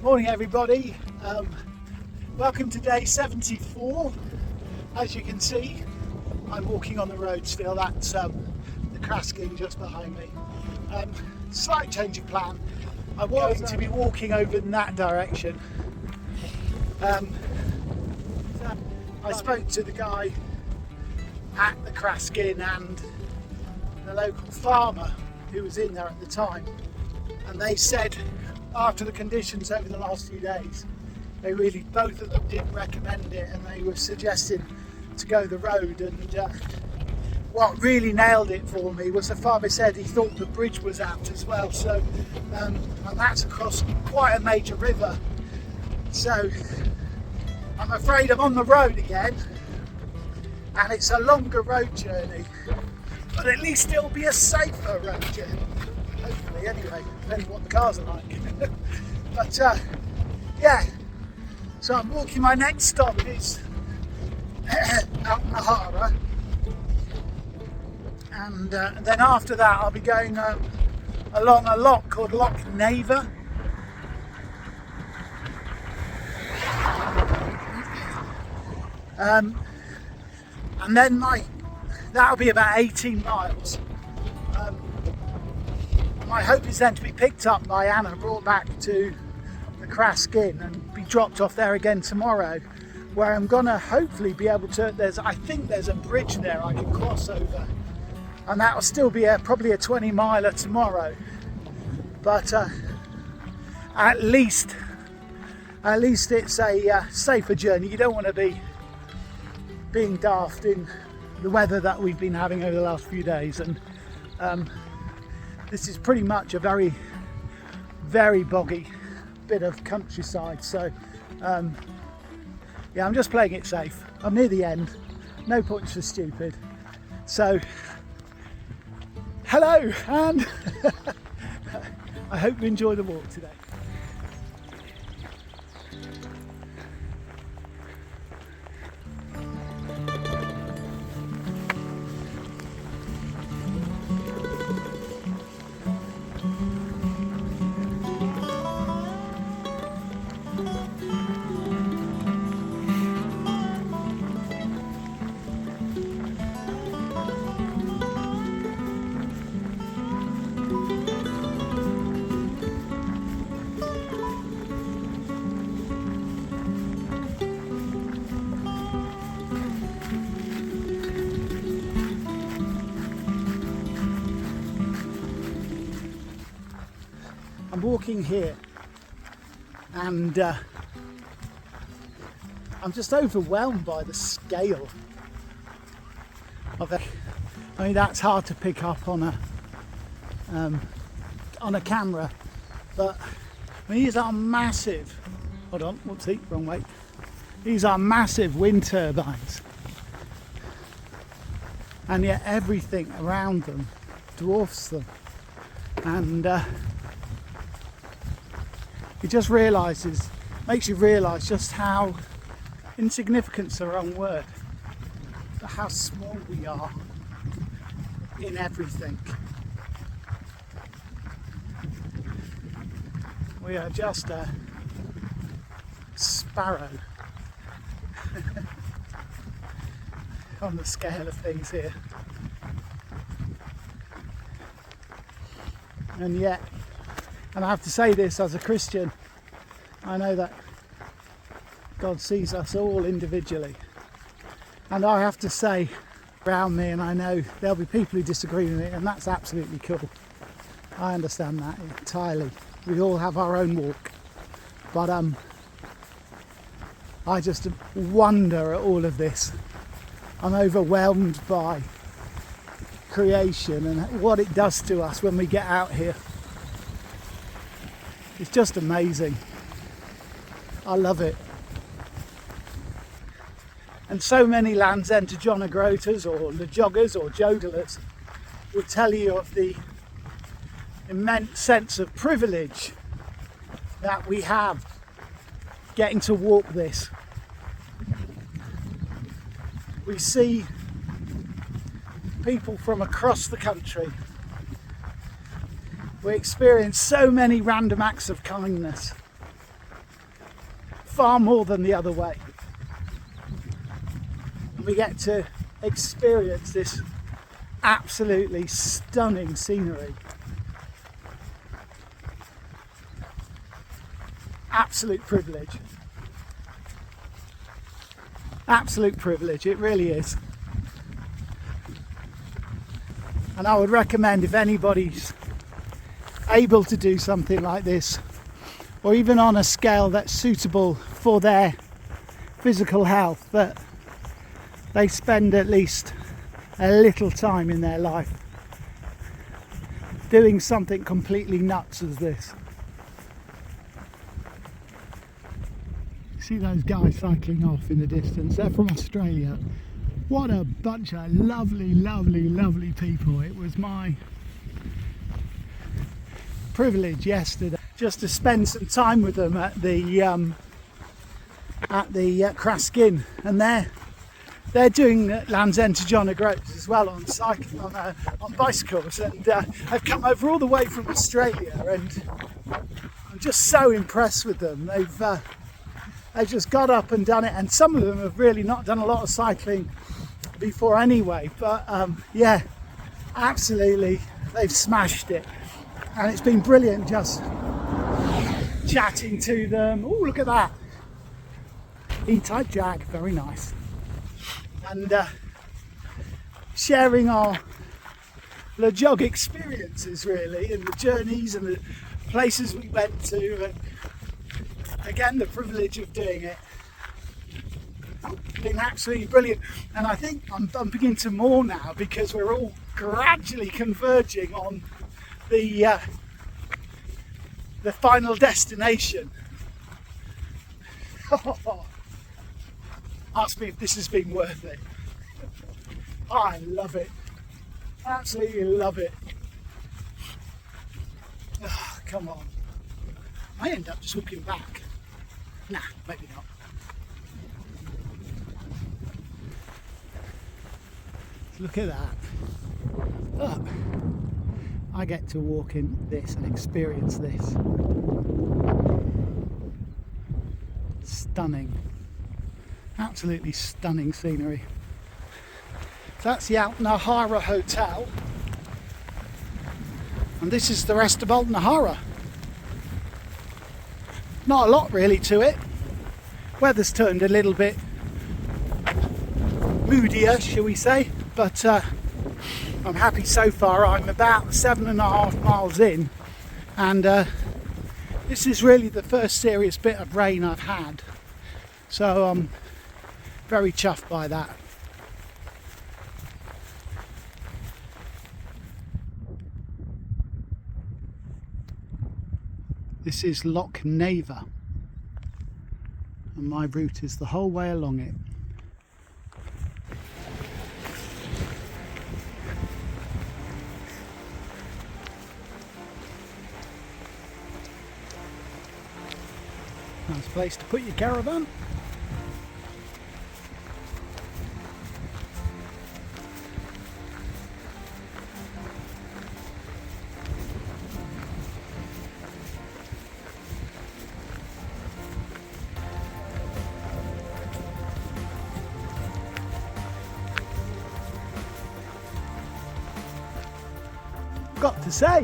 Morning everybody, welcome to day 74. As you can see, I'm walking on the road still. That's the Crask just behind me. Slight change of plan. I'm going to be walking over in that direction. I spoke to the guy at the Crask and the local farmer who was in there at the time, and they said after the conditions over the last few days, they really, both of them didn't recommend it, and they were suggesting to go the road. And what really nailed it for me was the farmer said he thought the bridge was out as well, so and that's across quite a major river. So I'm afraid I'm on the road again, and it's a longer road journey, but at least it'll be a safer road journey, hopefully, anyway, depending what the cars are like. But yeah, so I'm walking. My next stop is Ceann-na-Coille, and then after that I'll be going along a loch called Loch Neva. And then that'll be about 18 miles. My hope is then to be picked up by Anna, brought back to the Crask and be dropped off there again tomorrow, where I'm gonna hopefully be able to, I think there's a bridge there I can cross over, and that'll still be probably a 20 miler tomorrow, but at least it's a safer journey. You don't want to be being daft in the weather that we've been having over the last few days, and this is pretty much a very, very boggy bit of countryside. So yeah, I'm just playing it safe. I'm near the end, no points for stupid. So hello, and I hope you enjoy the walk today. I'm walking here, and I'm just overwhelmed by the scale of it. I mean, that's hard to pick up on a camera, but I mean, these are massive. Hold on, whoopsie, wrong way. These are massive wind turbines, and yet everything around them dwarfs them, and it just makes you realise just how insignificant's the wrong word, but how small we are in everything. We are just a sparrow on the scale of things here. And yet, and I have to say this as a Christian, I know that God sees us all individually. And I have to say, around me, and I know there'll be people who disagree with me, and that's absolutely cool. I understand that entirely. We all have our own walk. But I just wonder at all of this. I'm overwhelmed by creation and what it does to us when we get out here. It's just amazing. I love it. And so many Land's End to John O'Groters or the joggers or jodelers will tell you of the immense sense of privilege that we have getting to walk this. We see people from across the country. We experience so many random acts of kindness. far more than the other way. And we get to experience this absolutely stunning scenery. Absolute privilege. Absolute privilege, it really is. And I would recommend, if anybody's able to do something like this, or even on a scale that's suitable for their physical health, that they spend at least a little time in their life doing something completely nuts as this. See those guys cycling off in the distance? They're from Australia. What a bunch of lovely, lovely, lovely people. It was my privilege yesterday just to spend some time with them at the Crask Inn, and they're doing Land's End to John O'Groats as well on bicycles, and I've come over all the way from Australia, and I'm just so impressed with them. They've just got up and done it, and some of them have really not done a lot of cycling before anyway, but yeah, absolutely, they've smashed it, and it's been brilliant just chatting to them. Oh, look at that E-type Jag, very nice. And sharing our Le Jog experiences really, and the journeys and the places we went to, and again the privilege of doing it. It's been absolutely brilliant, and I think I'm bumping into more now because we're all gradually converging on the final destination. Ask me if this has been worth it. I love it. Absolutely love it. Oh, come on. I end up just walking back. Nah, maybe not. Look at that. Look. I get to walk in this and experience this. Stunning. Absolutely stunning scenery. So that's the Altnahara Hotel, and this is the rest of Altnahara. Not a lot really to it. Weather's turned a little bit moodier, shall we say, but I'm happy so far. I'm about 7.5 miles in, and this is really the first serious bit of rain I've had, so I'm very chuffed by that. This is Loch Neva, and my route is the whole way along it. Nice place to put your caravan. Got to say,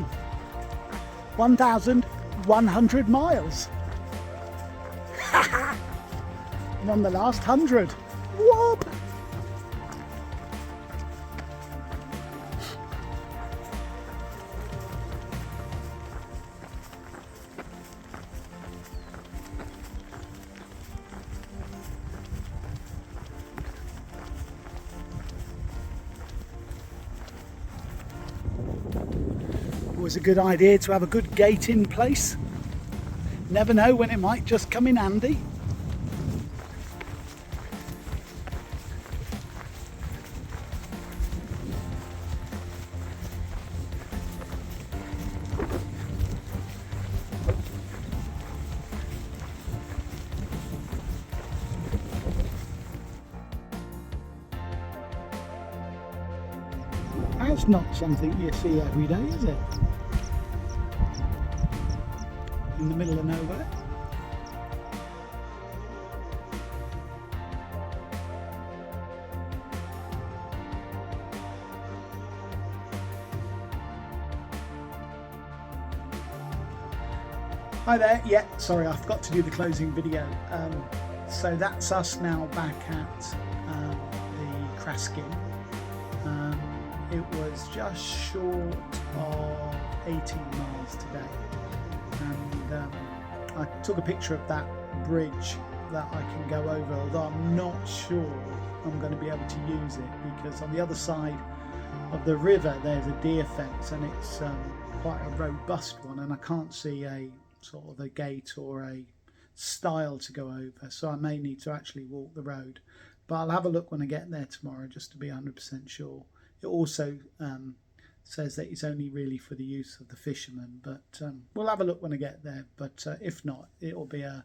1,100 miles. I'm on the last 100. Whoop! Always a good idea to have a good gate in place. Never know when it might just come in handy. That's not something you see every day, is it? In the middle of nowhere. Hi there. Yeah, sorry, I forgot to do the closing video. So that's us now back at the Crask Inn. It was just short of 18 miles today, and I took a picture of that bridge that I can go over, although I'm not sure I'm going to be able to use it, because on the other side of the river there's a deer fence, and it's quite a robust one, and I can't see a sort of a gate or a stile to go over, so I may need to actually walk the road. But I'll have a look when I get there tomorrow just to be 100% sure. It also says that it's only really for the use of the fishermen, but we'll have a look when I get there. But if not, it'll be a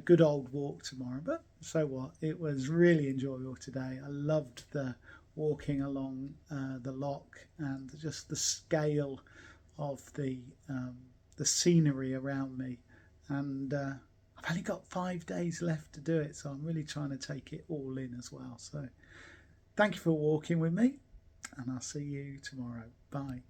good old walk tomorrow. But so what, it was really enjoyable today. I loved the walking along the loch, and just the scale of the scenery around me. And I've only got 5 days left to do it, so I'm really trying to take it all in as well. So thank you for walking with me, and I'll see you tomorrow. Bye.